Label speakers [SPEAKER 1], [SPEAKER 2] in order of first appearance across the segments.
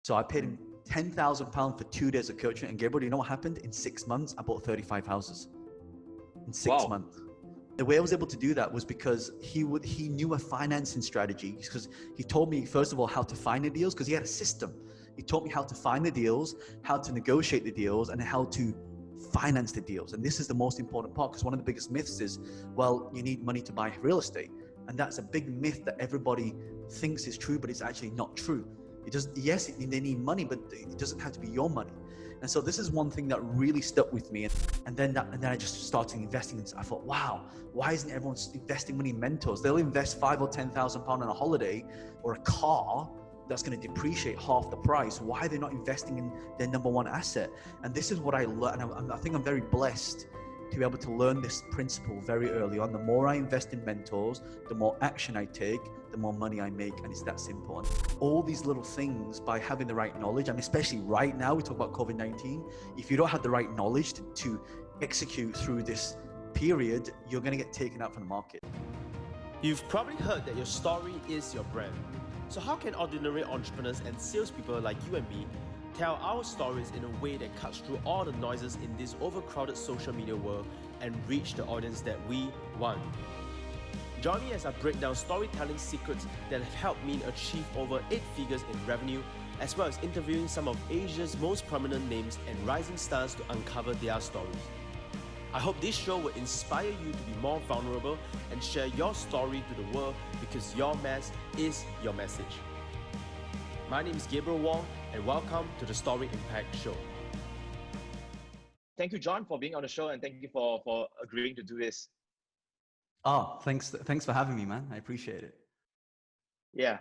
[SPEAKER 1] So I paid him £10,000 for 2 days of coaching. And Gabriel, you know what happened? In 6 months, I bought 35 houses. In 6 months. The way I was able to do that was because he knew a financing strategy, because he told me, first of all, how to find the deals, because he had a system. He taught me how to find the deals, how to negotiate the deals, and how to finance the deals. And this is the most important part, because one of the biggest myths is, well, you need money to buy real estate. And that's a big myth that everybody thinks is true, but it's actually not true. It doesn't, yes, they need money, but it doesn't have to be your money. And so this is one thing that really stuck with me. And then I just started investing. I thought, wow, why isn't everyone investing money in mentors? They'll invest £5,000 or £10,000 on a holiday or a car that's going to depreciate half the price. Why are they not investing in their number one asset? And this is what I learned. And I think I'm very blessed to be able to learn this principle very early on. The more I invest in mentors, the more action I take, the more money I make, and it's that simple. And all these little things, by having the right knowledge, and especially right now, we talk about Covid-19, if you don't have the right knowledge to execute through this period, you're going to get taken out from the market.
[SPEAKER 2] You've probably heard that your story is your brand. So how can ordinary entrepreneurs and salespeople like you and me tell our stories in a way that cuts through all the noises in this overcrowded social media world and reach the audience that we want? Join me as I break down storytelling secrets that have helped me achieve over 8 figures in revenue, as well as interviewing some of Asia's most prominent names and rising stars to uncover their stories. I hope this show will inspire you to be more vulnerable and share your story to the world, because your mess is your message. My name is Gabriel Wong, and welcome to the Story Impact Show.
[SPEAKER 3] Thank you, John, for being on the show, and thank you for agreeing to do this.
[SPEAKER 1] Oh, thanks for having me, man. I appreciate it.
[SPEAKER 3] Yeah.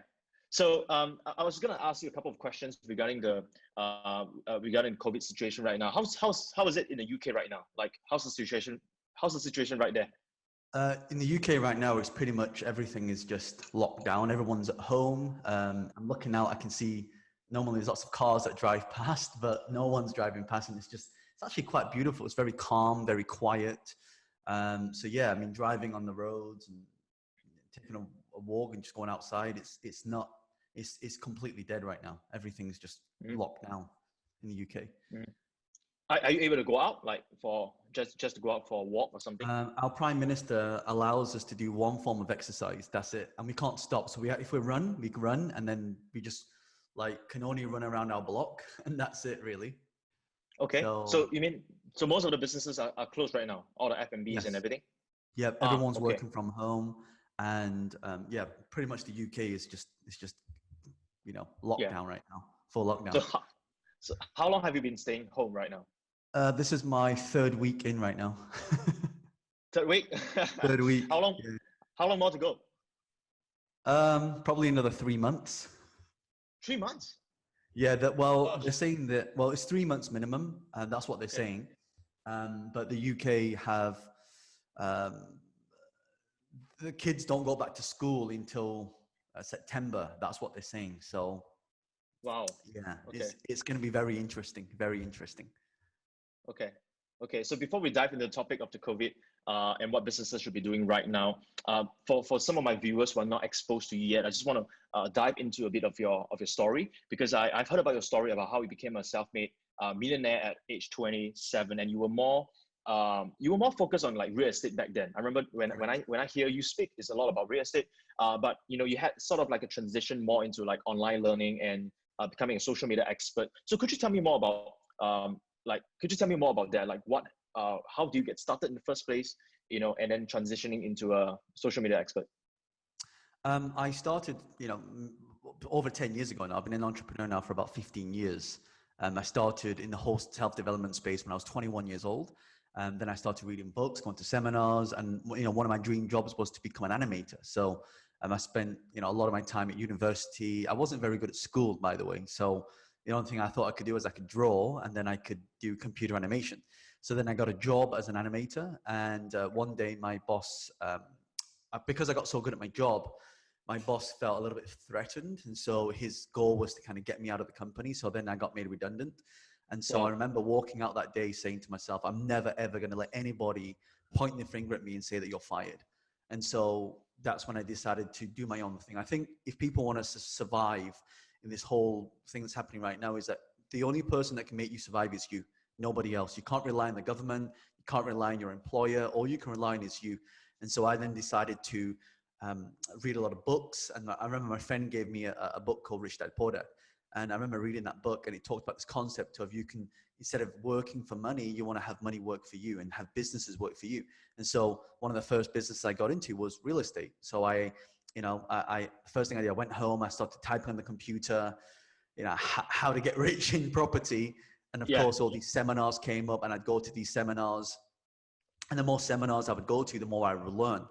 [SPEAKER 3] So I was going to ask you a couple of questions regarding the regarding COVID situation right now. How is it in the UK right now? Like, how's the situation right there?
[SPEAKER 1] In the UK right now, it's pretty much everything is just locked down. Everyone's at home. I'm looking out, I can see normally there's lots of cars that drive past, but no one's driving past, and it's actually quite beautiful. It's very calm, very quiet. So yeah, I mean, driving on the roads and taking a walk and just going outside, it's completely dead right now. Everything's just locked down in the UK.
[SPEAKER 3] Are you able to go out, like for just to go out for a walk or something?
[SPEAKER 1] Our Prime Minister allows us to do one form of exercise. That's it, and we can't stop. So if we run, we can run, and then we just can only run around our block, and that's it, really.
[SPEAKER 3] Okay. So you mean most of the businesses are closed right now, all the F&Bs
[SPEAKER 1] Yes.
[SPEAKER 3] And everything?
[SPEAKER 1] Yeah, everyone's working from home, and yeah, pretty much the UK is just lockdown right now, full lockdown.
[SPEAKER 3] So how long have you been staying home right now?
[SPEAKER 1] This is my 3rd week in right now.
[SPEAKER 3] 3rd week?
[SPEAKER 1] 3rd week.
[SPEAKER 3] How long?
[SPEAKER 1] Yeah.
[SPEAKER 3] How long more to go?
[SPEAKER 1] Probably another 3 months.
[SPEAKER 3] 3 months?
[SPEAKER 1] Yeah, they're saying that, it's 3 months minimum, and that's what they're saying. But the UK have, the kids don't go back to school until September. That's what they're saying. So,
[SPEAKER 3] wow.
[SPEAKER 1] Yeah,
[SPEAKER 3] okay.
[SPEAKER 1] It's going to be very interesting, very interesting.
[SPEAKER 3] Okay. So before we dive into the topic of the COVID and what businesses should be doing right now, for some of my viewers who are not exposed to you yet, I just want to dive into a bit of your story, because I've heard about your story about how you became a self-made millionaire at age 27, and you were more focused on like real estate back then. I remember when I hear you speak, it's a lot about real estate, but you had sort of like a transition more into like online learning and becoming a social media expert. So could you tell me more about that? Like what, how do you get started in the first place, and then transitioning into a social media expert?
[SPEAKER 1] I started, over 10 years ago now. I've been an entrepreneur now for about 15 years. I started in the whole self-development space when I was 21 years old. Then I started reading books, going to seminars, and one of my dream jobs was to become an animator. So I spent a lot of my time at university. I wasn't very good at school, by the way. So the only thing I thought I could do is I could draw, and then I could do computer animation. So then I got a job as an animator, and one day my boss, because I got so good at my job, my boss felt a little bit threatened, and so his goal was to kind of get me out of the company. So then I got made redundant. And so I remember walking out that day saying to myself, I'm never, ever going to let anybody point their finger at me and say that you're fired. And so that's when I decided to do my own thing. I think if people want to survive in this whole thing that's happening right now is that the only person that can make you survive is you, nobody else. You can't rely on the government. You can't rely on your employer. All you can rely on is you. And so I then decided to read a lot of books. And I remember my friend gave me a book called Rich Dad Poor Dad. And I remember reading that book, and it talked about this concept of you can, instead of working for money, you want to have money work for you and have businesses work for you. And so one of the first businesses I got into was real estate. So I first thing I did, I went home, I started typing on the computer, how to get rich in property. And of course, all these seminars came up, and I'd go to these seminars. And the more seminars I would go to, the more I would learn.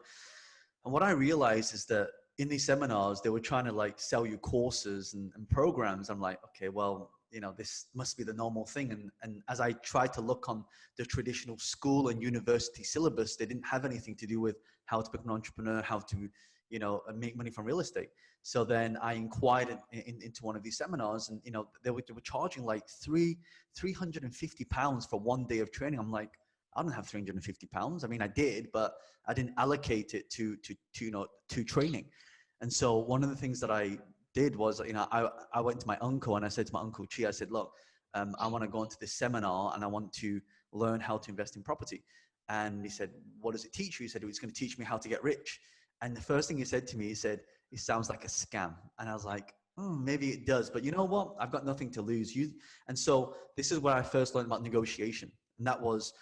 [SPEAKER 1] And what I realized is that in these seminars, they were trying to like sell you courses and programs. I'm like, okay, well, this must be the normal thing. And as I tried to look on the traditional school and university syllabus, they didn't have anything to do with how to become an entrepreneur, how to, make money from real estate. So then I inquired into one of these seminars, and, they were charging like £350 for 1 day of training. I'm like, I don't have £350. I mean, I did, but I didn't allocate it to training. And so one of the things that I did was, I went to my uncle and I said to my uncle Chi, I said, look, I want to go into this seminar and I want to learn how to invest in property. And he said, what does it teach you? He said, it's going to teach me how to get rich. And the first thing he said to me, he said, it sounds like a scam. And I was like, maybe it does, but you know what? I've got nothing to lose. And so this is where I first learned about negotiation. And that was,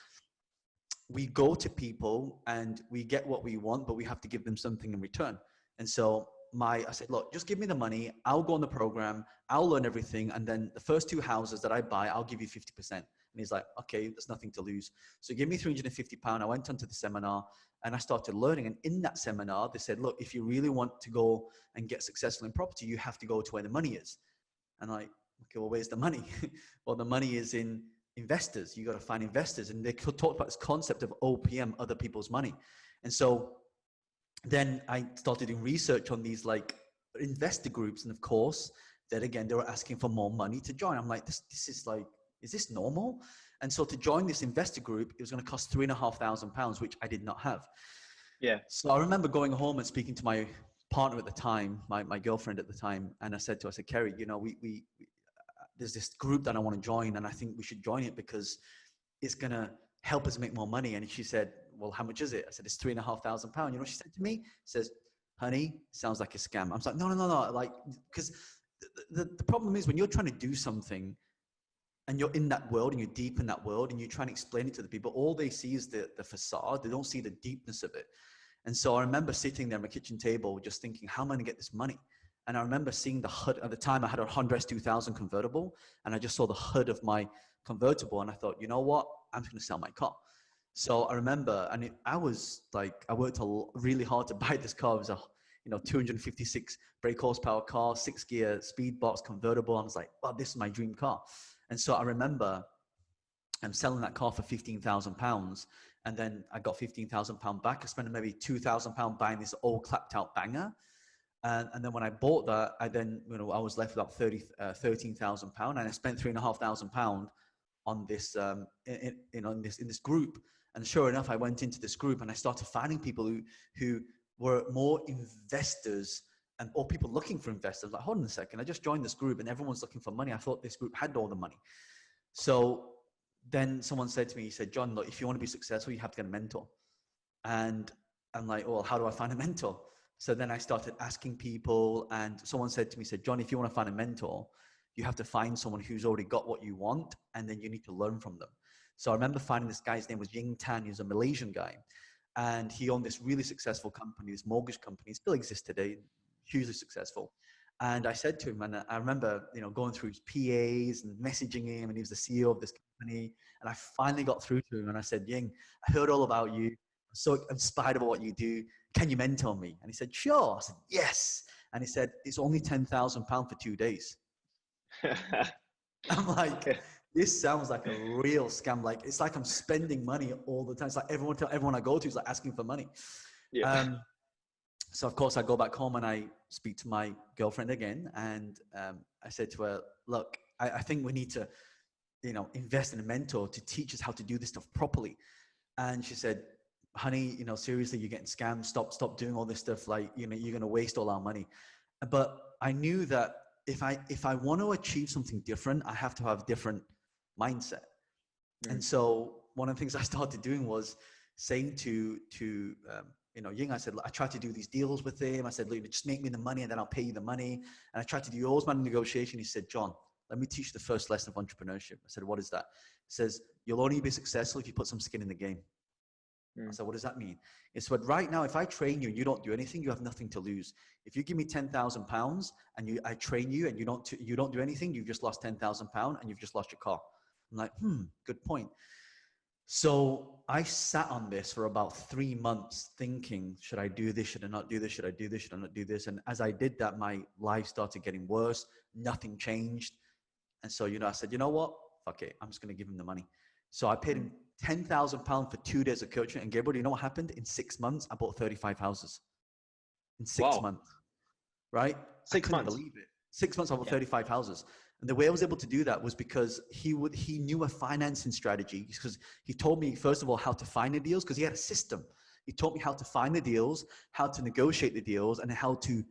[SPEAKER 1] we go to people and we get what we want, but we have to give them something in return. And so I said, look, just give me the money. I'll go on the program. I'll learn everything. And then the first 2 houses that I buy, I'll give you 50%. And he's like, okay, there's nothing to lose. So he gave me £350. I went onto the seminar and I started learning. And in that seminar, they said, look, if you really want to go and get successful in property, you have to go to where the money is. And I'm like, okay, well, where's the money? Well, the money is in investors. You got to find investors. And they talked about this concept of OPM, other people's money. And so then I started doing research on these like investor groups. And of course, then again, they were asking for more money to join. I'm like, this is like, is this normal? And so to join this investor group, it was going to cost £3,500, which I did not have.
[SPEAKER 3] Yeah.
[SPEAKER 1] So I remember going home and speaking to my partner at the time, my girlfriend at the time. And I said to her, I said, Kerry, we there's this group that I want to join, and I think we should join it because it's going to help us make more money. And she said, well, how much is it? I said, it's £3,500. You know what she said to me? She says, honey, sounds like a scam. I was like, no. Like, because the problem is when you're trying to do something and you're in that world and you're deep in that world and you're trying to explain it to the people, all they see is the facade. They don't see the deepness of it. And so I remember sitting there at my kitchen table just thinking, how am I going to get this money? And I remember seeing the HUD. At the time, I had a Honda S2000 convertible, and I just saw the HUD of my convertible, and I thought, you know what? I'm just going to sell my car. So I remember, and I worked really hard to buy this car. It was a 256 brake horsepower car, 6-gear speed box convertible. I was like, wow, this is my dream car. And so I remember I'm selling that car for £15,000, and then I got £15,000 back. I spent maybe £2,000 buying this old clapped out banger. And then when I bought that, I was left with about £13,000, and I spent £3,500 on this, in this group. And sure enough, I went into this group and I started finding people who were more investors or people looking for investors. Like, hold on a second, I just joined this group and everyone's looking for money. I thought this group had all the money. So then someone said to me, he said, John, look, if you want to be successful, you have to get a mentor. And I'm like, well, how do I find a mentor? So then I started asking people, and someone said to me, said, John, if you want to find a mentor, you have to find someone who's already got what you want, and then you need to learn from them. So I remember finding this guy's name was Ying Tan. He's a Malaysian guy, and he owned this really successful company, this mortgage company. It still exists today, hugely successful. And I said to him, and I remember, going through his PAs and messaging him, and he was the CEO of this company. And I finally got through to him, and I said, Ying, I heard all about you. I'm so inspired by what you do. Can you mentor me? And he said, sure. I said, yes. And he said, it's only £10,000 for 2 days. I'm like, this sounds like a real scam. Like, it's like I'm spending money all the time. It's like everyone I go to is like asking for money. Yeah. So of course I go back home and I speak to my girlfriend again. And I said to her, look, I think we need to, invest in a mentor to teach us how to do this stuff properly. And she said, honey, seriously, you're getting scammed. Stop doing all this stuff. Like, you're going to waste all our money. But I knew that if I want to achieve something different, I have to have a different mindset. And so one of the things I started doing was saying to Ying, I said, I tried to do these deals with him. I said, look, just make me the money and then I'll pay you the money. And I tried to do yours man negotiation. He said, John, let me teach you the first lesson of entrepreneurship. I said, what is that? He says, you'll only be successful if you put some skin in the game. I said, what does that mean? It's what right now, if I train you and you don't do anything, you have nothing to lose. If you give me £10,000 and I train you and you don't do anything, you've just lost £10,000 and you've just lost your car. I'm like, good point. So I sat on this for about 3 months thinking, should I do this? Should I not do this? Should I do this? Should I not do this? And as I did that, my life started getting worse. Nothing changed. And so, I said, you know what? Fuck it. I'm just going to give him the money. So I paid him £10,000 for 2 days of coaching. And Gabriel, you know what happened? In 6 months, I bought 35 houses. In 6 months, right?
[SPEAKER 3] 6 months.
[SPEAKER 1] Believe it. 6 months, I bought 35 houses. And the way I was able to do that was because he knew a financing strategy, because he told me, first of all, how to find the deals, because he had a system. He taught me how to find the deals, how to negotiate the deals, and how to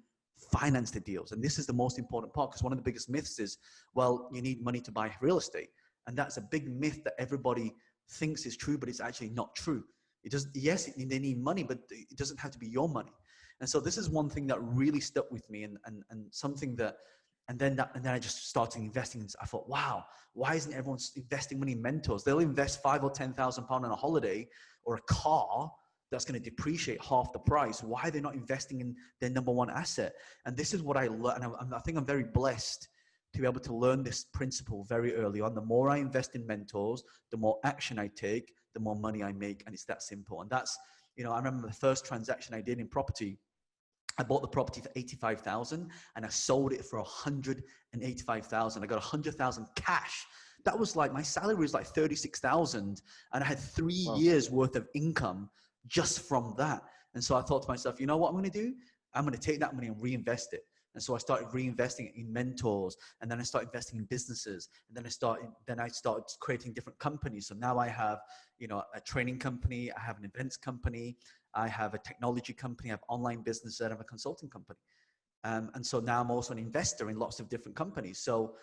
[SPEAKER 1] finance the deals. And this is the most important part, because one of the biggest myths is, well, you need money to buy real estate. And that's a big myth that everybody thinks is true, but it's actually not true. It does, yes, they need money, but it doesn't have to be your money. And so this is one thing that really stuck with me, and something that, and then I just started investing. I thought, wow, why isn't everyone investing money in mentors? They'll invest £5,000 or £10,000 on a holiday or a car that's going to depreciate half the price. Why are they not investing in their number one asset? And this is what I learned. And I think I'm very blessed to be able to learn this principle very early on. The more I invest in mentors, the more action I take, the more money I make. And it's that simple. And that's, I remember the first transaction I did in property. I bought the property for 85,000 and I sold it for 185,000. I got 100,000 cash. That was like, my salary was like 36,000 and I had 3 years worth of income just from that. And so I thought to myself, you know what I'm going to do? I'm going to take that money and reinvest it. And so I started reinvesting in mentors, and then I started investing in businesses, and then I started creating different companies. So now I have, a training company, I have an events company, I have a technology company, I have online business, and I have a consulting company. And so now I'm also an investor in lots of different companies. So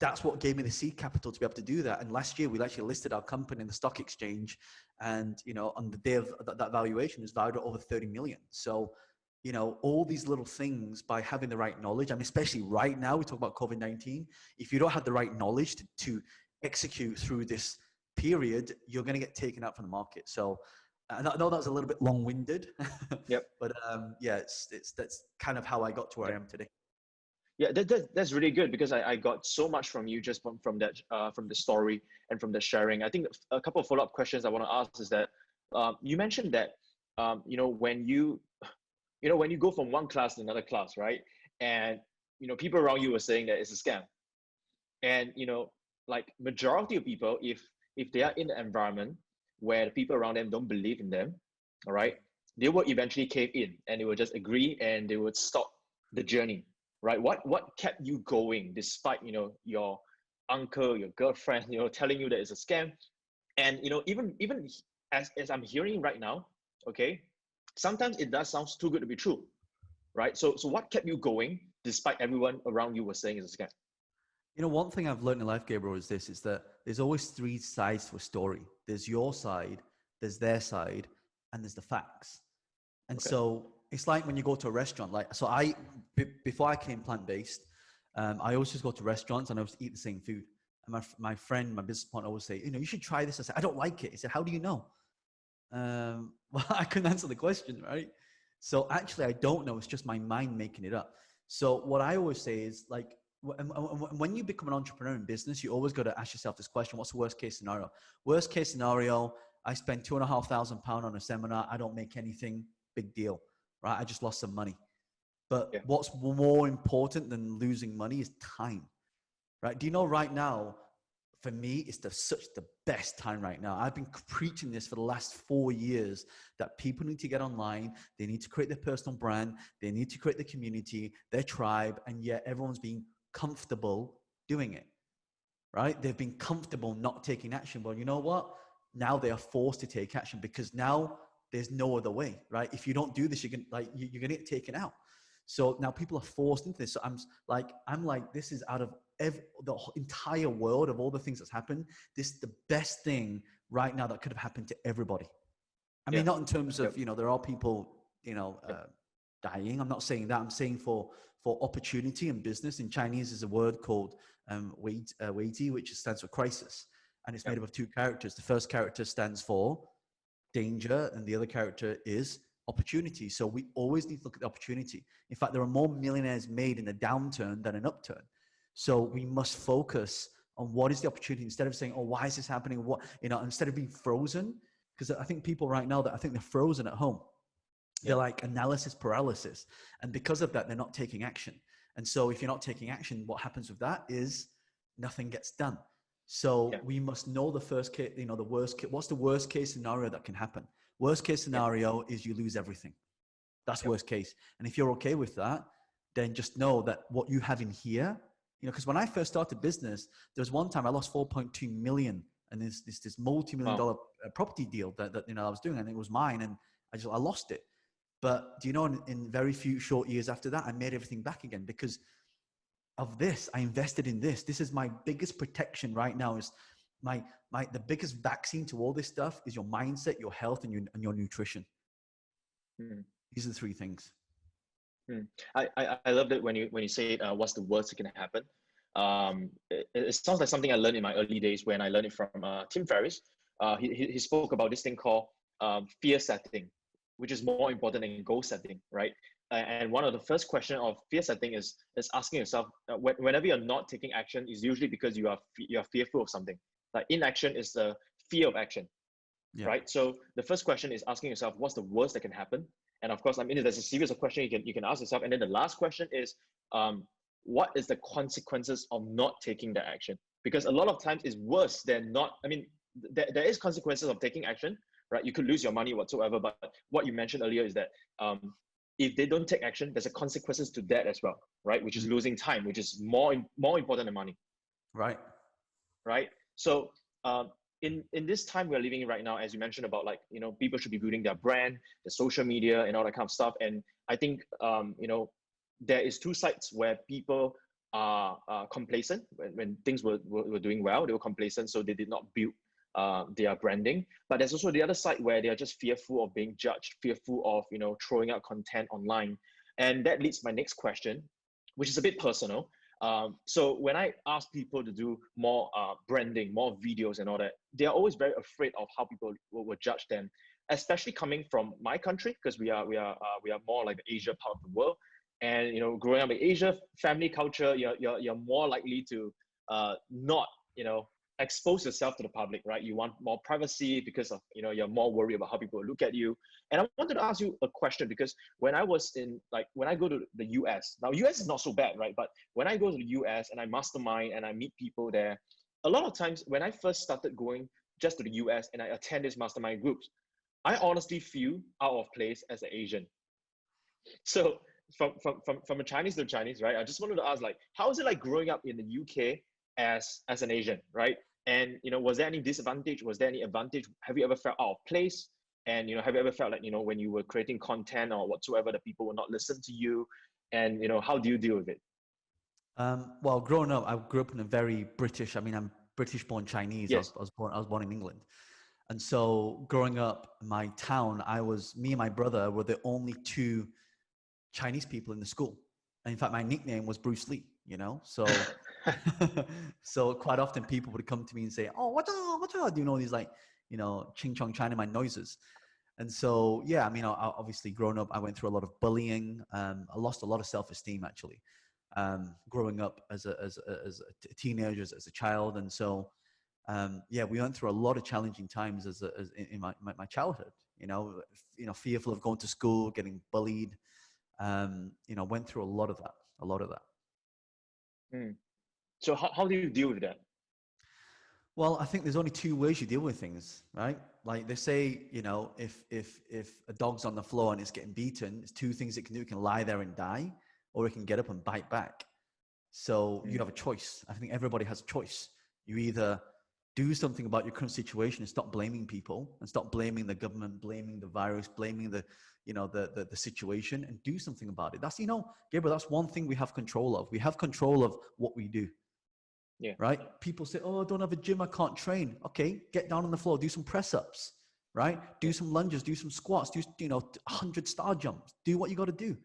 [SPEAKER 1] that's what gave me the seed capital to be able to do that. And last year we actually listed our company in the stock exchange, and on the day of that valuation is valued at over 30 million. So all these little things, by having the right knowledge, especially right now, we talk about COVID-19. If you don't have the right knowledge to execute through this period, you're going to get taken out from the market. So I know that was a little bit long-winded,
[SPEAKER 3] Yep.
[SPEAKER 1] but that's kind of how I got to where I am today.
[SPEAKER 3] Yeah, that's really good, because I got so much from you just from that from the story and from the sharing. I think a couple of follow-up questions I want to ask is that you mentioned that when you go from one class to another class, right? And people around you were saying that it's a scam. And like majority of people, if they are in an environment where the people around them don't believe in them, all right, they will eventually cave in and they will just agree and they would stop the journey, right? What kept you going despite your uncle, your girlfriend, telling you that it's a scam? And even as I'm hearing right now, okay, sometimes it does sound too good to be true, right? So what kept you going despite everyone around you was saying it's a scam?
[SPEAKER 1] One thing I've learned in life, Gabriel, is that there's always 3 sides to a story. There's your side, there's their side, and there's the facts. And so it's like when you go to a restaurant, before I came plant-based, I always just go to restaurants and I always eat the same food. And my friend, my business partner always say, you should try this. I said, I don't like it. He said, how do you know? Well, I couldn't answer the question, right? So actually, I don't know. It's just my mind making it up. So what I always say is, like, when you become an entrepreneur in business, you always got to ask yourself this question: what's the worst case scenario? Worst case scenario, I spend £2,500 on a seminar. I don't make anything. Big deal, right? I just lost some money. But what's more important than losing money is time, right? Do you know right now, for me, it's such the best time right now. I've been preaching this for the last 4 years, that people need to get online. They need to create their personal brand. They need to create their community, their tribe. And yet everyone's being comfortable doing it, right? They've been comfortable not taking action. Well, you know what? Now they are forced to take action, because now there's no other way, right? If you don't do this, you're going to get taken out. So now people are forced into this. So I'm like, this is out of the entire world of all the things that's happened. This is the best thing right now that could have happened to everybody. I mean, not in terms of, there are people, dying. I'm not saying that. I'm saying for opportunity in business. In Chinese is a word called weiji, which stands for crisis. And it's made up of two characters. The first character stands for danger, and the other character is opportunity. So we always need to look at the opportunity. In fact, there are more millionaires made in a downturn than an upturn. So we must focus on what is the opportunity instead of saying, oh, why is this happening? Instead of being frozen, because I think people right now, that I think they're frozen at home. They're like analysis paralysis. And because of that, they're not taking action. And so if you're not taking action, what happens with that is nothing gets done. So we must know the first case, the worst case. What's the worst case scenario that can happen? Worst case scenario is you lose everything. That's worst case. And if you're okay with that, then just know that what you have in here, because when I first started business, there was one time I lost 4.2 million, and this multi-million dollar property deal that I was doing, and it was mine, and I lost it. But do you know, in very few short years after that, I made everything back again because of this. I invested in this. This is my biggest protection right now. Is the biggest vaccine to all this stuff is your mindset, your health, and your nutrition. These are the three things.
[SPEAKER 3] I loved it when you say what's the worst that can happen. It sounds like something I learned in my early days when I learned it from Tim Ferriss. He spoke about this thing called fear setting, which is more important than goal setting, right? And one of the first question of fear setting is asking yourself, whenever you're not taking action, is usually because you are fearful of something. Like inaction is the fear of action, right? So the first question is asking yourself, what's the worst that can happen? And of course, there's a series of questions you can ask yourself. And then the last question is, what is the consequences of not taking the action? Because a lot of times it's worse than not. There is consequences of taking action, right? You could lose your money whatsoever. But what you mentioned earlier is that if they don't take action, there's a consequences to that as well, right? Which is losing time, which is more important than money.
[SPEAKER 1] Right.
[SPEAKER 3] So in this time we're living in right now, as you mentioned about people should be building their brand, the social media and all that kind of stuff. And I think, there is two sides where people are complacent when things were doing well. They were complacent, so they did not build their branding. But there's also the other side where they're just fearful of being judged, fearful of throwing out content online. And that leads to my next question, which is a bit personal. So when I ask people to do more branding, more videos and all that, they're always very afraid of how people will judge them, especially coming from my country, because we are more like the Asia part of the world. And growing up in Asia, family culture, you're more likely to not expose yourself to the public, right? You want more privacy because of you're more worried about how people look at you. And I wanted to ask you a question, because when I go to the US, now US is not so bad, right? But when I go to the US and I mastermind and I meet people there, a lot of times when I first started going just to the US and I attend these mastermind groups, I honestly feel out of place as an Asian. So from a Chinese to Chinese, right? I just wanted to ask, how is it like growing up in the UK as an Asian, right? And was there any disadvantage? Was there any advantage? Have you ever felt out of place? And have you ever felt like when you were creating content or whatsoever, that people will not listen to you? And how do you deal with it?
[SPEAKER 1] Well, growing up, I grew up in a very British. I'm British-born Chinese.
[SPEAKER 3] Yes.
[SPEAKER 1] I was born in England, and so growing up, my town, me and my brother were the only two Chinese people in the school. And in fact, my nickname was Bruce Lee. So so quite often people would come to me and say, "Oh, what do these ching chong Chinaman noises?" And so I obviously growing up, I went through a lot of bullying. I lost a lot of self-esteem actually, growing up as a teenager, as a child. And so we went through a lot of challenging times in my childhood. Fearful of going to school, getting bullied. Went through a lot of that.
[SPEAKER 3] So how do you deal with that?
[SPEAKER 1] Well, I think there's only two ways you deal with things, right? Like they say, if a dog's on the floor and it's getting beaten, there's two things it can do. It can lie there and die, or it can get up and bite back. So you have a choice. I think everybody has a choice. You either do something about your current situation and stop blaming people and stop blaming the government, blaming the virus, blaming the, the situation, and do something about it. That's, Gabriel, that's one thing we have control of. We have control of what we do.
[SPEAKER 3] Yeah.
[SPEAKER 1] Right? People say, oh, I don't have a gym, I can't train. Okay, get down on the floor, do some press-ups, right? Do some lunges, do some squats, do, 100 star jumps. Do what you got to do,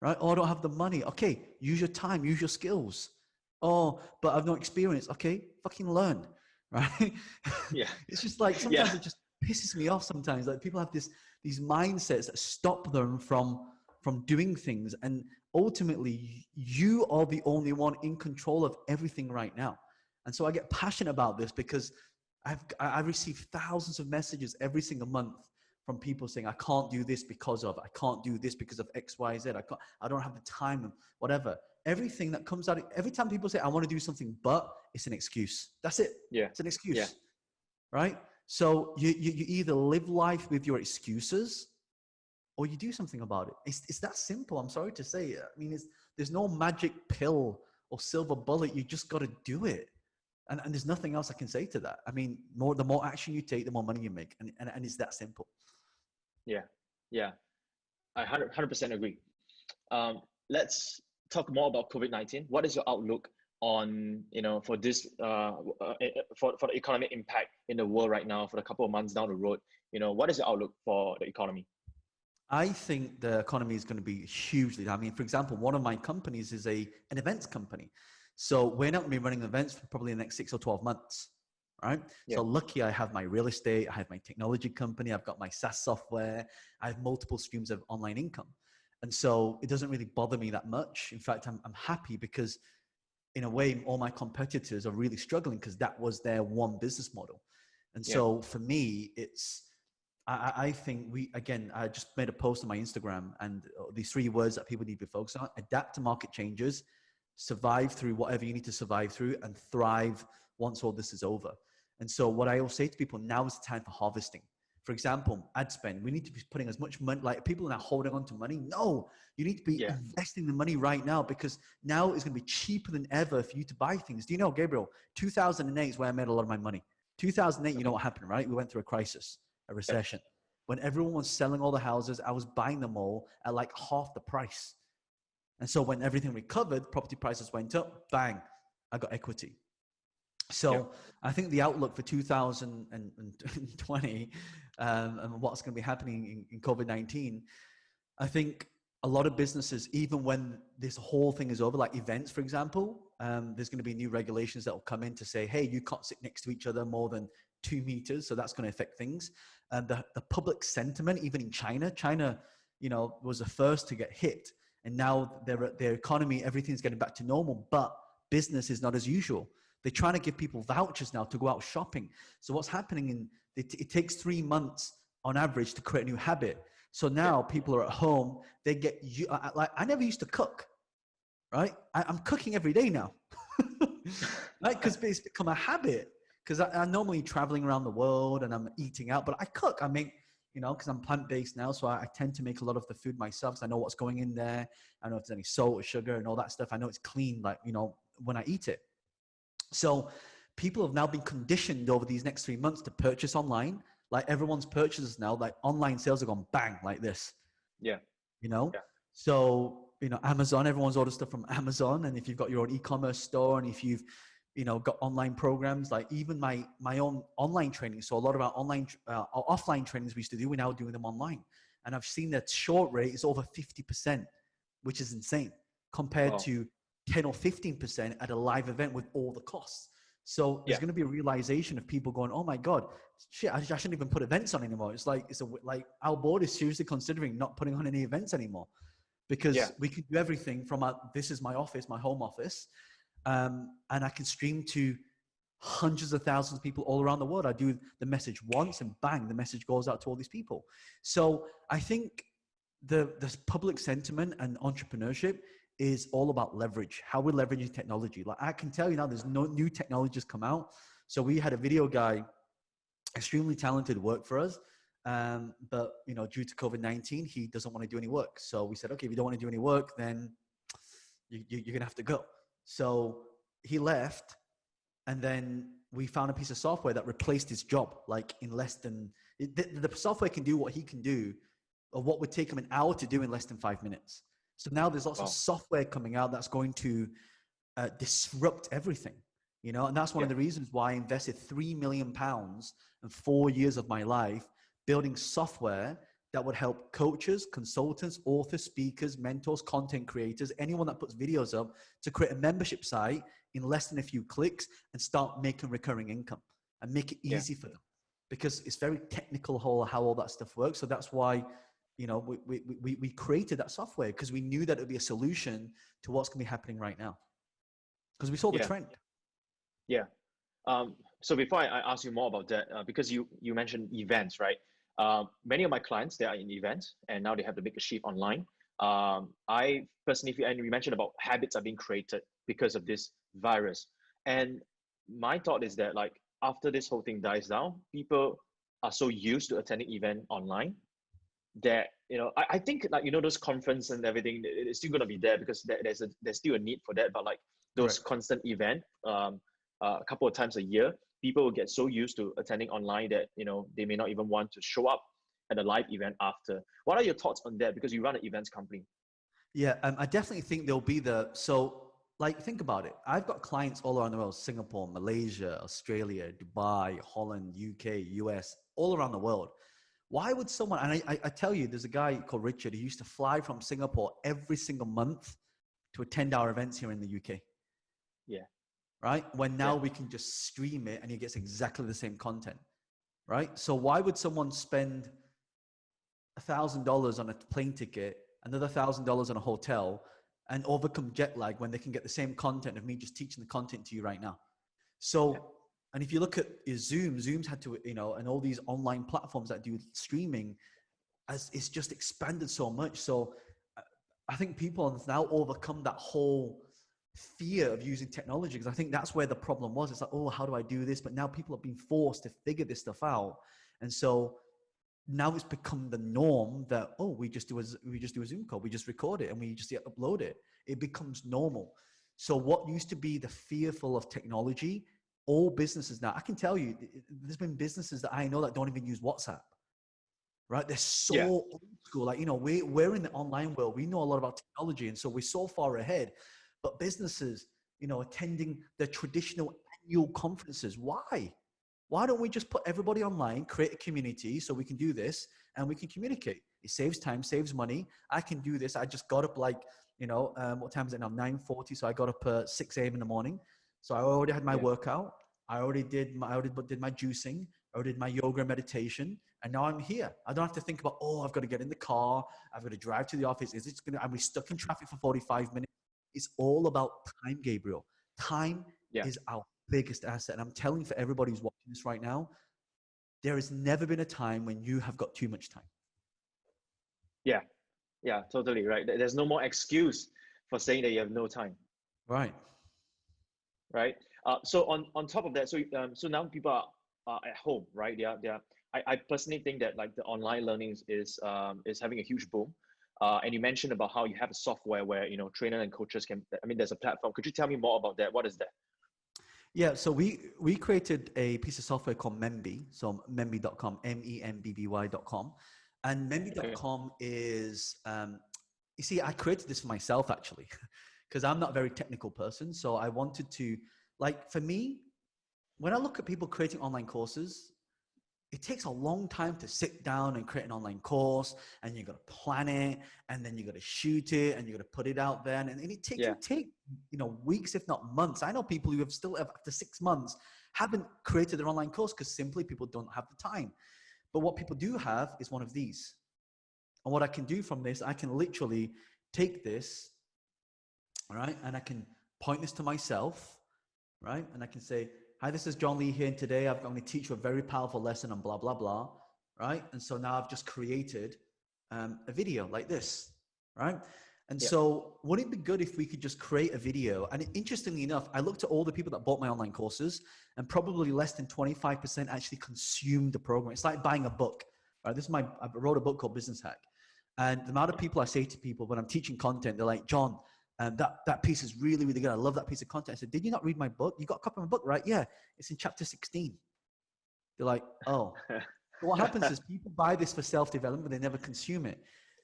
[SPEAKER 1] right? Oh, I don't have the money. Okay, use your time, use your skills. Oh, but I've no experience. Okay, fucking learn, right?
[SPEAKER 3] Yeah.
[SPEAKER 1] It's just like, sometimes it just pisses me off sometimes. Like, people have these mindsets that stop them from doing things. And ultimately, you are the only one in control of everything right now. And so I get passionate about this because I receive thousands of messages every single month from people saying, I can't do this because of, I can't do this because of X, Y, Z. I don't have the time, whatever. Everything that comes out, every time people say, I want to do something, but it's an excuse. That's it.
[SPEAKER 3] Yeah.
[SPEAKER 1] It's an excuse.
[SPEAKER 3] Yeah.
[SPEAKER 1] Right? So you either live life with your excuses or you do something about it. It's that simple. I'm sorry to say. I mean, there's no magic pill or silver bullet. You just got to do it. And there's nothing else I can say to that. I mean, the more action you take, the more money you make. And it's that simple.
[SPEAKER 3] Yeah. Yeah. I 100% agree. Let's talk more about COVID-19. What is your outlook on, for this, for the economic impact in the world right now, for the couple of months down the road? What is your outlook for the economy?
[SPEAKER 1] I think the economy is going to be hugely. I mean, for example, one of my companies is an events company. So we're not going to be running events for probably the next 6 or 12 months, right?
[SPEAKER 3] Yeah.
[SPEAKER 1] So lucky I have my real estate, I have my technology company, I've got my SaaS software, I have multiple streams of online income. And so it doesn't really bother me that much. In fact, I'm happy because in a way, all my competitors are really struggling because that was their one business model. And so for me, I think I just made a post on my Instagram, and these 3 words that people need to be focused on: adapt to market changes, survive through whatever you need to survive through, and thrive once all this is over. And so what I always say to people, now is the time for harvesting. For example, ad spend. We need to be putting as much money, like people are now holding on to money. No, you need to be investing the money right now, because now it's going to be cheaper than ever for you to buy things. Do you know, Gabriel, 2008 is where I made a lot of my money. 2008, you know what happened, right? We went through a crisis, a recession. When everyone was selling all the houses, I was buying them all at like half the price. And so when everything recovered, property prices went up, bang, I got equity. So I think the outlook for 2020 and what's going to be happening in COVID-19, I think a lot of businesses, even when this whole thing is over, like events, for example, there's going to be new regulations that will come in to say, hey, you can't sit next to each other more than 2 meters. So that's going to affect things. And the public sentiment, even in China, was the first to get hit. And now their economy, everything's getting back to normal, but business is not as usual. They're trying to give people vouchers now to go out shopping. So what's happening it takes 3 months on average to create a new habit. So now people are at home. They get I never used to cook, right? I'm cooking every day now, right? Because it's become a habit. Because I'm normally traveling around the world and I'm eating out, but I cook. I make, because I'm plant-based now, so I tend to make a lot of the food myself. So I know what's going in there. I know if there's any salt or sugar and all that stuff. I know it's clean, like, when I eat it. So people have now been conditioned over these next 3 months to purchase online. Like, everyone's purchases now, like online sales have gone bang like this.
[SPEAKER 3] Yeah.
[SPEAKER 1] So, Amazon, everyone's ordered stuff from Amazon. And if you've got your own e-commerce store, and if you've, got online programs, like even my own online training. So a lot of our offline trainings we used to do, we're now doing them online. And I've seen that short rate is over 50%, which is insane compared to 10 or 15% at a live event with all the costs. So there's going to be a realization of people going, oh my God, shit, I shouldn't even put events on anymore. It's like, our board is seriously considering not putting on any events anymore, because we can do everything from this is my office, my home office. And I can stream to hundreds of thousands of people all around the world. I do the message once and bang, the message goes out to all these people. So I think the public sentiment and entrepreneurship is all about leverage, how we're leveraging technology. Like, I can tell you now, there's no new technologies come out. So we had a video guy, extremely talented, work for us. But due to COVID-19, he doesn't want to do any work. So we said, okay, if you don't want to do any work, then you're going to have to go. So he left. And then we found a piece of software that replaced his job, like in less than, the software can do what he can do, or what would take him an hour to do in less than 5 minutes. So now there's lots of software coming out that's going to disrupt everything, and that's one of the reasons why I invested £3 million in 4 years of my life building software that would help coaches, consultants, authors, speakers, mentors, content creators, anyone that puts videos up, to create a membership site in less than a few clicks and start making recurring income and make it easy for them, because it's very technical how all that stuff works. So that's why, we created that software, because we knew that it would be a solution to what's going to be happening right now, because we saw the trend.
[SPEAKER 3] Yeah. So before I ask you more about that, because you mentioned events, right? Many of my clients, they are in events and now they have to make a shift online. I personally feel, and we mentioned about habits are being created because of this virus. And my thought is that, like, after this whole thing dies down, people are so used to attending event online that, I think, like, those conference and everything, it's still going to be there because there's still a need for that. But like those constant event, a couple of times a year, people will get so used to attending online that, they may not even want to show up at a live event after. What are your thoughts on that? Because you run an events company.
[SPEAKER 1] Yeah, I definitely think there'll be like, think about it. I've got clients all around the world: Singapore, Malaysia, Australia, Dubai, Holland, UK, US, all around the world. Why would someone, and I tell you, there's a guy called Richard who used to fly from Singapore every single month to attend our events here in the UK.
[SPEAKER 3] Yeah.
[SPEAKER 1] Right? When now we can just stream it and he gets exactly the same content. Right? So why would someone spend $1,000 on a plane ticket, another $1,000 on a hotel, and overcome jet lag when they can get the same content of me just teaching the content to you right now? So, and if you look at Zoom's had to, and all these online platforms that do streaming, as it's just expanded so much. So I think people have now overcome that whole fear of using technology, because I think that's where the problem was. It's like, oh, how do I do this? But now people have been forced to figure this stuff out. And so now it's become the norm that, oh, we just do a Zoom call, we just record it and we just upload it. It becomes normal. So what used to be the fearful of technology, all businesses now, I can tell you, there's been businesses that I know that don't even use WhatsApp, right? They're so old school. Like, we're in the online world. We know a lot about technology. And so we're so far ahead. But businesses, attending the traditional annual conferences, why? Why don't we just put everybody online, create a community so we can do this and we can communicate? It saves time, saves money. I can do this. I just got up what time is it now? 9:40. So I got up at 6 a.m. in the morning. So I already had my workout. I already did my juicing. I already did my yoga and meditation. And now I'm here. I don't have to think about, I've got to get in the car. I've got to drive to the office. Am we stuck in traffic for 45 minutes? It's all about time, Gabriel. Time is our biggest asset. And I'm telling for everybody who's watching this right now, there has never been a time when you have got too much time.
[SPEAKER 3] Yeah, totally right. There's no more excuse for saying that you have no time.
[SPEAKER 1] Right.
[SPEAKER 3] So on top of that, so now people are at home, right? I personally think that, like, the online learning is having a huge boom. And you mentioned about how you have a software where, trainers and coaches there's a platform. Could you tell me more about that? What is that?
[SPEAKER 1] Yeah, so we created a piece of software called Memby, so memby.com, MEMBBY.com. And Memby.com is, you see, I created this for myself, actually, because I'm not a very technical person. So I wanted to, like, for me, when I look at people creating online courses, it takes a long time to sit down and create an online course, and you got to plan it, and then you got to shoot it, and you got to put it out there, and it take weeks, if not months. I know people who have still, after 6 months, haven't created their online course because simply people don't have the time. But what people do have is one of these. And what I can do from this, I can literally take this, all right, and I can point this to myself, right, and I can say, hi, this is John Lee here, and today I'm going to teach you a very powerful lesson on blah, blah, blah, right? And so now I've just created a video like this, right? And so wouldn't it be good if we could just create a video? And interestingly enough, I looked at all the people that bought my online courses, and probably less than 25% actually consumed the program. It's like buying a book, right? I wrote a book called Business Hack. And the amount of people I say to people when I'm teaching content, they're like, John, And that piece is really, really good. I love that piece of content. I said, did you not read my book? You got a copy of my book, right? Yeah, it's in chapter 16. They're like, oh. So what happens is people buy this for self-development, but they never consume it.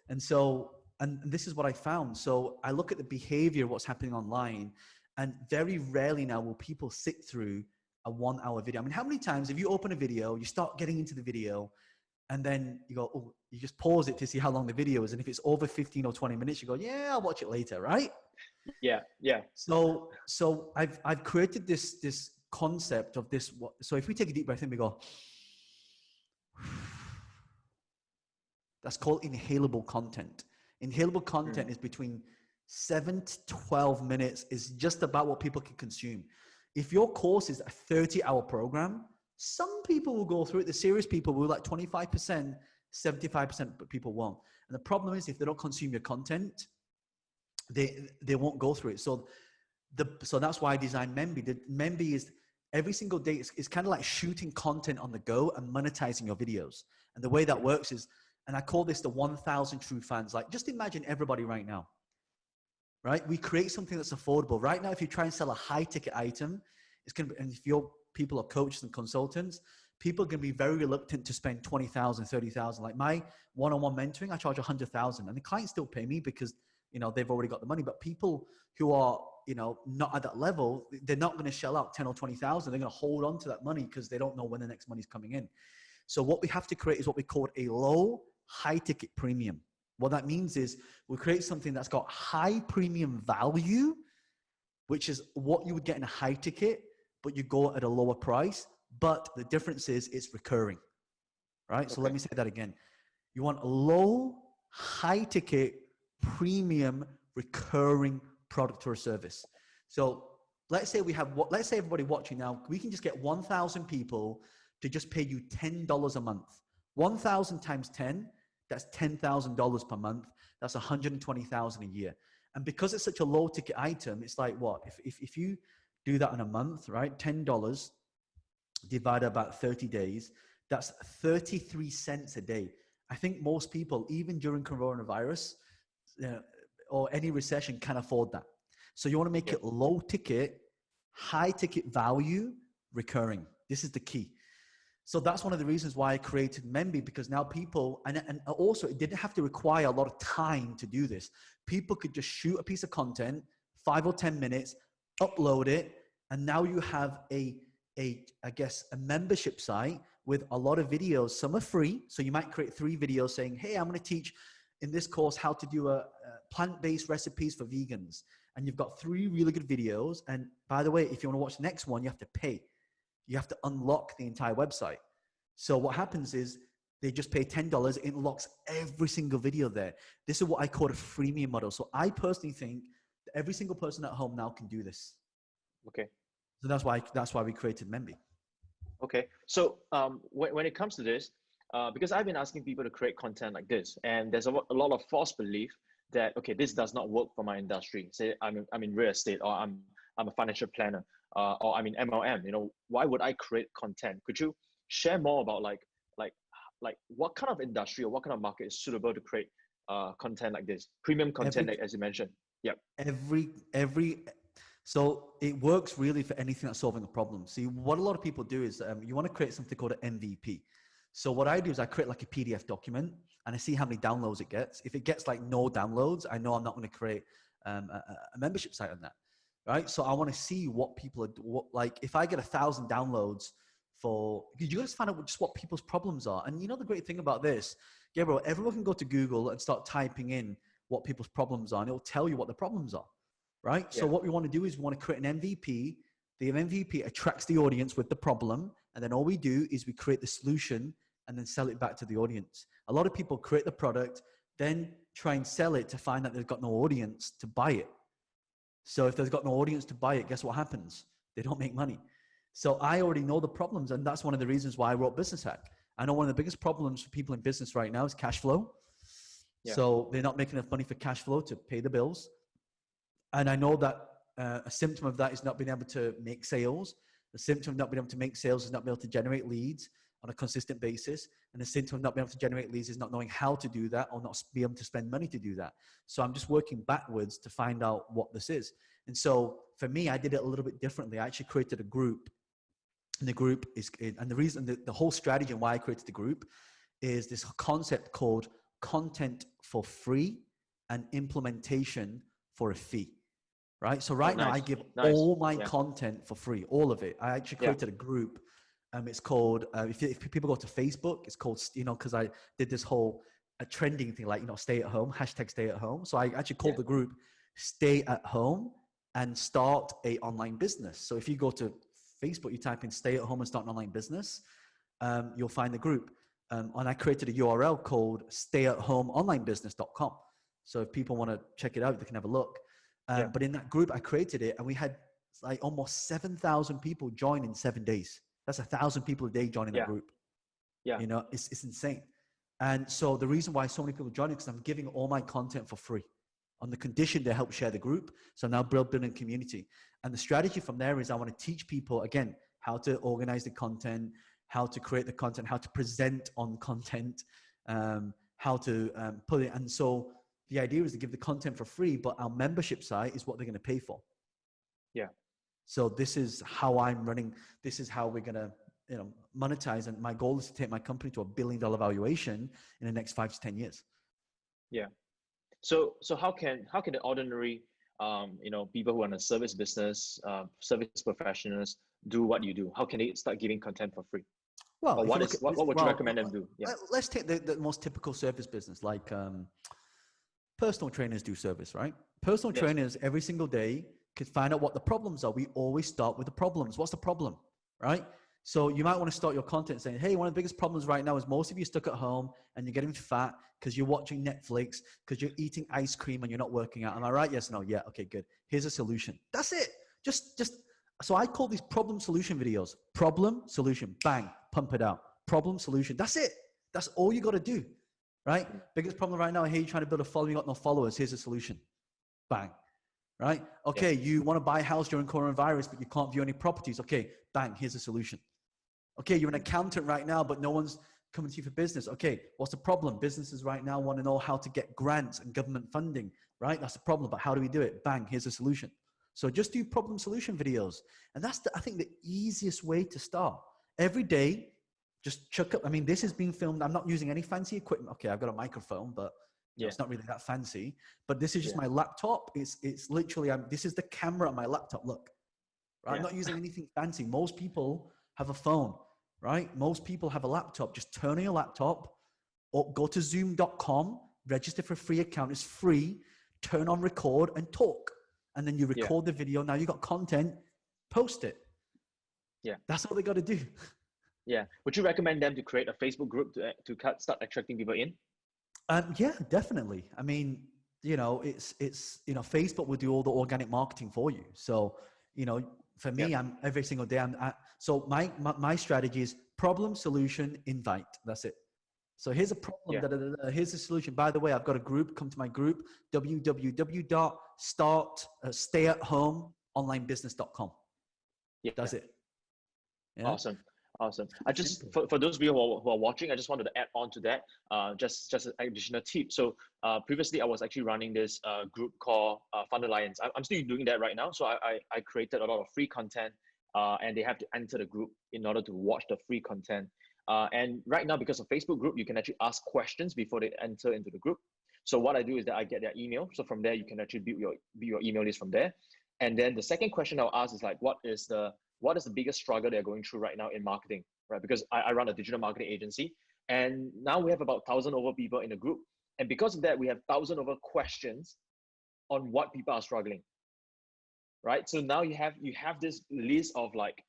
[SPEAKER 1] And so, and this is what I found. So I look at the behavior of what's happening online, and very rarely now will people sit through a 1 hour video. I mean, how many times, if you open a video, you start getting into the video, and then you go, oh, you just pause it to see how long the video is. And if it's over 15 or 20 minutes, you go, yeah, I'll watch it later, right?
[SPEAKER 3] Yeah, yeah.
[SPEAKER 1] So I've created this concept of this. So if we take a deep breath in, we go, that's called inhalable content. Inhalable content is between 7 to 12 minutes, is just about what people can consume. If your course is a 30-hour program, some people will go through it. The serious people will, like 25%, 75%, but people won't. And the problem is, if they don't consume your content, they won't go through it. So that's why I designed Memby. The Memby is every single day. It's kind of like shooting content on the go and monetizing your videos. And the way that works is, and I call this the 1,000 true fans. Like, just imagine everybody right now, right? We create something that's affordable. Right now, if you try and sell a high ticket item, it's going to be, and if your people are coaches and consultants, people are going to be very reluctant to spend 20,000, 30,000. Like my one-on-one mentoring, I charge 100,000, and the clients still pay me because, you know, they've already got the money. But people who are, you know, not at that level, they're not going to shell out 10 or 20,000. They're going to hold on to that money because they don't know when the next money's coming in. So what we have to create is what we call a low high ticket premium. What that means is we create something that's got high premium value, which is what you would get in a high ticket, but you go at a lower price. But the difference is it's recurring, right? Okay. So let me say that again. You want a low, high ticket, premium, recurring product or service. So let's say let's say everybody watching now, we can just get 1,000 people to just pay you $10 a month. 1,000 times 10, that's $10,000 per month. That's 120,000 a year. And because it's such a low ticket item, it's like what? If you do that in a month, right? $10 divided about 30 days, that's 33 cents a day. I think most people, even during coronavirus or any recession, can afford that. So you want to make it low ticket, high ticket value, recurring. This is the key. So that's one of the reasons why I created Memby, because now people, and also it didn't have to require a lot of time to do this. People could just shoot a piece of content, 5 or 10 minutes, upload it, and now you have a membership site with a lot of videos. Some are free. So you might create 3 videos saying, hey, I'm going to teach in this course how to do a plant-based recipes for vegans. And you've got 3 really good videos. And by the way, if you want to watch the next one, you have to pay. You have to unlock the entire website. So what happens is they just pay $10. It unlocks every single video there. This is what I call a freemium model. So I personally think that every single person at home now can do this.
[SPEAKER 3] Okay.
[SPEAKER 1] So that's why we created Memby.
[SPEAKER 3] Okay. So when it comes to this, because I've been asking people to create content like this, and there's a lot of false belief that, okay, this does not work for my industry. Say I'm in real estate, or I'm a financial planner, or I'm in MLM. You know, why would I create content? Could you share more about like what kind of industry or what kind of market is suitable to create content like this, premium content, as you mentioned? Yeah.
[SPEAKER 1] So it works really for anything that's solving a problem. See, what a lot of people do is you want to create something called an MVP. So what I do is I create like a PDF document and I see how many downloads it gets. If it gets like no downloads, I know I'm not going to create a membership site on that, right? So I want to see what people are, like if I get 1,000 downloads you got to find out just what people's problems are. And you know the great thing about this, Gabriel, everyone can go to Google and start typing in what people's problems are and it'll tell you what the problems are. Right? Yeah. So what we want to do is we want to create an MVP. The MVP attracts the audience with the problem. And then all we do is we create the solution and then sell it back to the audience. A lot of people create the product, then try and sell it to find that they've got no audience to buy it. So if there's got no audience to buy it, guess what happens? They don't make money. So I already know the problems. And that's one of the reasons why I wrote Business Hack. I know one of the biggest problems for people in business right now is cash flow. Yeah. So they're not making enough money for cash flow to pay the bills. And I know that a symptom of that is not being able to make sales. The symptom of not being able to make sales is not being able to generate leads. on a consistent basis. And the symptom of not being able to generate leads is not knowing how to do that or not be able to spend money to do that. So I'm just working backwards to find out what this is. And so for me, I did it a little bit differently. I actually created a group. And the group is, and the reason, the whole strategy and why I created the group is this concept called content for free and implementation for a fee. Right. So right now I give all my content for free, all of it. I actually created a group. It's called, if people go to Facebook, it's called, cause I did this whole trending thing, like, stay at home, hashtag stay at home. So I actually called the group Stay at Home and Start a Online Business. So if you go to Facebook, you type in stay at home and start an online business, you'll find the group. And I created a URL called stayathomeonlinebusiness.com. So if people want to check it out, they can have a look. But in that group, I created it and we had like almost 7,000 people join in 7 days. That's 1,000 people a day joining the group. Yeah. It's insane. And so the reason why so many people join is because I'm giving all my content for free on the condition they help share the group. So now building a community. And the strategy from there is I want to teach people, again, how to organize the content, how to create the content, how to present on content, how to put it. And so the idea is to give the content for free, but our membership site is what they're going to pay for.
[SPEAKER 3] Yeah.
[SPEAKER 1] So this is how I'm running. This is how we're going to, monetize. And my goal is to take my company to $1 billion valuation in the next 5 to 10 years.
[SPEAKER 3] Yeah. So how can the ordinary, people who are in a service business, service professionals do what you do? How can they start giving content for free?
[SPEAKER 1] Well,
[SPEAKER 3] what would you recommend them do? Yeah.
[SPEAKER 1] Let's take the most typical service business, like personal trainers do service, right? Personal trainers every single day can find out what the problems are. We always start with the problems. What's the problem, right? So you might want to start your content saying, hey, one of the biggest problems right now is most of you stuck at home and you're getting fat because you're watching Netflix, because you're eating ice cream and you're not working out. Am I right? Yes, no, yeah. Okay, good. Here's a solution. That's it. Just, so I call these problem solution videos. Problem, solution, bang, pump it out. Problem, solution. That's it. That's all you got to do, right? Biggest problem right now, hey, you're trying to build a following, you got no followers. Here's a solution. Bang. Right? Okay, you want to buy a house during coronavirus, but you can't view any properties. Okay, bang, here's a solution. Okay, you're an accountant right now, but no one's coming to you for business. Okay, what's the problem? Businesses right now want to know how to get grants and government funding, right? That's the problem, but how do we do it? Bang, here's a solution. So just do problem solution videos. And that's, I think, the easiest way to start. Every day, just chuck up. I mean, this is being filmed. I'm not using any fancy equipment. Okay, I've got a microphone, but it's not really that fancy. But this is just my laptop. It's literally, this is the camera on my laptop. Look, right? I'm not using anything fancy. Most people have a phone, right? Most people have a laptop. Just turn on your laptop or go to zoom.com, register for a free account. It's free. Turn on record and talk. And then you record the video. Now you got content, post it. Yeah. That's all they got to do.
[SPEAKER 3] Yeah. Would you recommend them to create a Facebook group to start attracting people in?
[SPEAKER 1] Yeah, definitely. I mean, it's Facebook will do all the organic marketing for you. So, for me, I'm every single day. So my strategy is problem, solution, invite. That's it. So here's a problem. Here's a solution. By the way, I've got a group. Come to my group, www.stayathomeonlinebusiness.com.
[SPEAKER 3] Yeah.
[SPEAKER 1] That's it.
[SPEAKER 3] Yeah? Awesome. I just, for those of you who are watching, I just wanted to add on to that, just an additional tip. So previously I was actually running this group called Fund Alliance. I'm still doing that right now. So I created a lot of free content and they have to enter the group in order to watch the free content. And right now, because of Facebook group, you can actually ask questions before they enter into the group. So what I do is that I get their email. So from there, you can actually build your email list from there. And then the second question I'll ask is like, what is the biggest struggle they're going through right now in marketing, right? Because I run a digital marketing agency and now we have about 1,000 over people in the group. And because of that, we have 1,000 over questions on what people are struggling, right? So now you have this list of like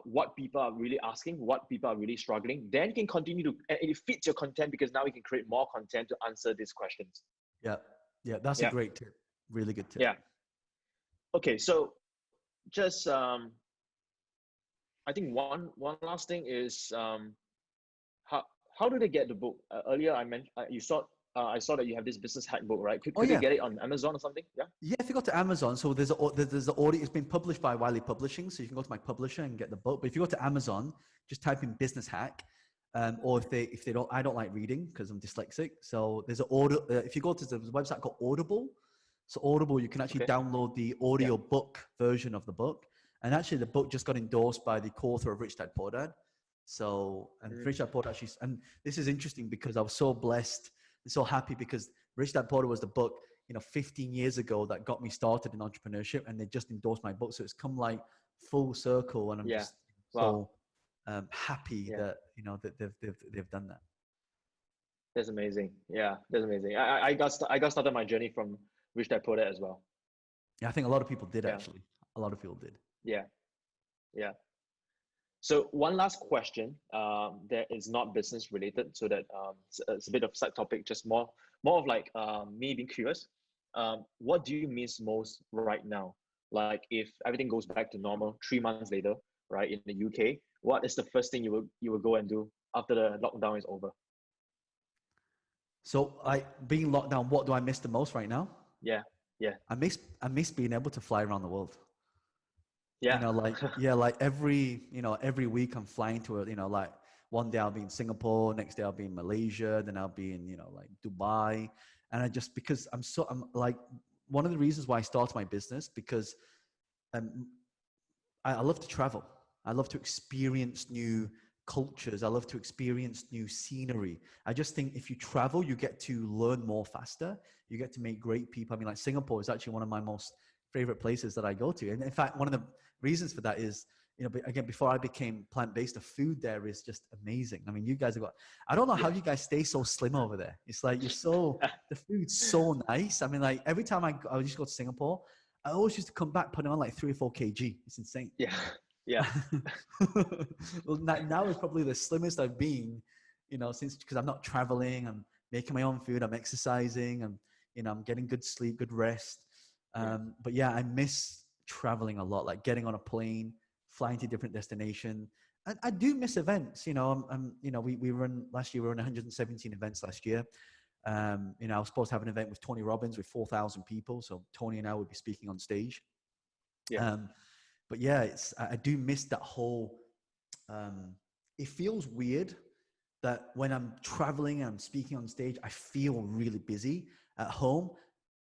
[SPEAKER 3] what people are really asking, what people are really struggling. Then you can continue to, and it fits your content because now you can create more content to answer these questions.
[SPEAKER 1] Yeah, that's a great tip. Really good tip.
[SPEAKER 3] Yeah. Okay, so just I think one last thing is how do they get the book? Earlier I mentioned I saw that you have this business hack book, right? Could they get it on Amazon or something?
[SPEAKER 1] Yeah, if you go to Amazon, so there's the audio. It's been published by Wiley Publishing, so you can go to my publisher and get the book. But if you go to Amazon, just type in business hack, or if they don't, I don't like reading because I'm dyslexic. So there's if you go to the website called Audible, so Audible, you can actually
[SPEAKER 3] Okay.
[SPEAKER 1] download the audio book version of the book. And actually the book just got endorsed by the co-author of Rich Dad Poor Dad. So, and Rich Dad Poor Dad actually, and this is interesting because I was so blessed and so happy because Rich Dad Poor Dad was the book, 15 years ago that got me started in entrepreneurship, and they just endorsed my book. So it's come like full circle, and I'm just
[SPEAKER 3] Wow.
[SPEAKER 1] so happy that, that they've done that.
[SPEAKER 3] That's amazing. Yeah, that's amazing. I got started my journey from Rich Dad Poor Dad as well.
[SPEAKER 1] Yeah, I think a lot of people did actually. A lot of people did.
[SPEAKER 3] Yeah, yeah. So one last question that is not business related, so that it's a bit of side topic, just more of like me being curious. What do you miss most right now? Like if everything goes back to normal 3 months later, right, in the UK, what is the first thing you will go and do after the lockdown is over?
[SPEAKER 1] So being locked down, what do I miss the most right now?
[SPEAKER 3] Yeah, yeah,
[SPEAKER 1] I miss being able to fly around the world.
[SPEAKER 3] yeah.
[SPEAKER 1] Like every week I'm flying to like one day I'll be in Singapore, next day I'll be in Malaysia, then I'll be in, like Dubai. And because I'm like, one of the reasons why I started my business, because I love to travel. I love to experience new cultures. I love to experience new scenery. I just think if you travel, you get to learn more faster. You get to meet great people. I mean, like Singapore is actually one of my most favorite places that I go to. And in fact, one of the reasons for that is, again, before I became plant-based, the food there is just amazing. I mean, you guys have got, I don't know how you guys stay so slim over there. It's like, the food's so nice. I mean, like every time I just go to Singapore, I always used to come back putting on like 3 or 4 kg. It's insane.
[SPEAKER 3] Yeah, yeah.
[SPEAKER 1] Well, now is probably the slimmest I've been, since, because I'm not traveling. I'm making my own food. I'm exercising. I'm getting good sleep, good rest. But yeah, I miss traveling a lot, like getting on a plane, flying to different destination. And I do miss events. We run last year. We were in 117 events last year. I was supposed to have an event with Tony Robbins with 4,000 people. So Tony and I would be speaking on stage.
[SPEAKER 3] Yeah.
[SPEAKER 1] But yeah, I do miss that whole, it feels weird that when I'm traveling and I'm speaking on stage, I feel really busy. At home,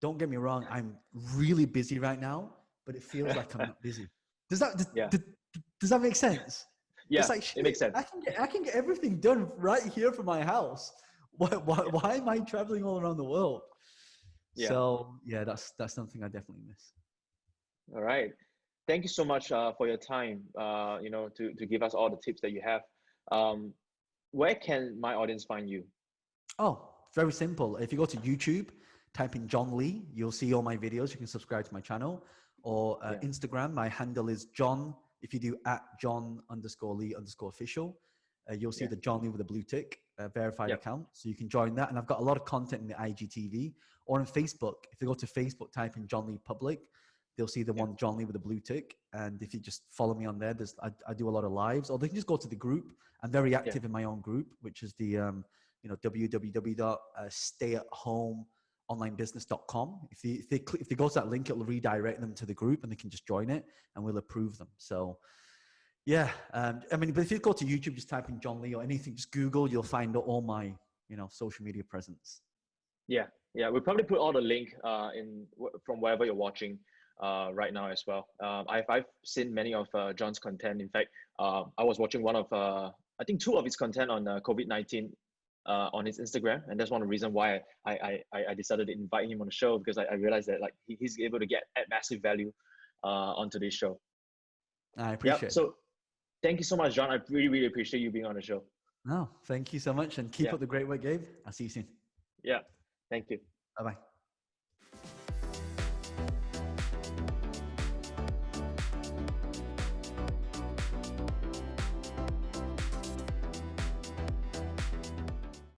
[SPEAKER 1] don't get me wrong, I'm really busy right now, but it feels like I'm not busy. Does that make sense?
[SPEAKER 3] Yeah,
[SPEAKER 1] It's like,
[SPEAKER 3] it makes sense.
[SPEAKER 1] I can get everything done right here from my house. Why am I traveling all around the world?
[SPEAKER 3] Yeah.
[SPEAKER 1] So yeah, that's something I definitely miss.
[SPEAKER 3] All right. Thank you so much for your time, to give us all the tips that you have. Where can my audience find you?
[SPEAKER 1] Oh, very simple. If you go to YouTube, type in John Lee, you'll see all my videos. You can subscribe to my channel. Or Instagram, my handle is John. If you do @John_Lee_official, you'll see the John Lee with a blue tick, verified account. So you can join that. And I've got a lot of content in the IGTV or on Facebook. If you go to Facebook, type in John Lee Public, they'll see the one John Lee with a blue tick. And if you just follow me on there, I do a lot of lives. Or they can just go to the group. I'm very active in my own group, which is the www.stayathomeo.business.com. If they go to that link, it'll redirect them to the group, and they can just join it, and we'll approve them. So yeah, but if you go to YouTube, just type in John Lee or anything, just Google, you'll find all my social media presence.
[SPEAKER 3] Yeah, we'll probably put all the link from wherever you're watching right now as well. I've seen many of John's content. In fact, I was watching one of I think 2 of his content on COVID-19 on his Instagram, and that's one of the reasons why I decided to invite him on the show, because I realized that like he's able to add massive value onto this show.
[SPEAKER 1] I appreciate it.
[SPEAKER 3] So thank you so much, John. I really, really appreciate you being on the show.
[SPEAKER 1] No, thank you so much, and keep up the great work, Gabe. I'll see you soon.
[SPEAKER 3] Yeah, thank you.
[SPEAKER 1] Bye-bye.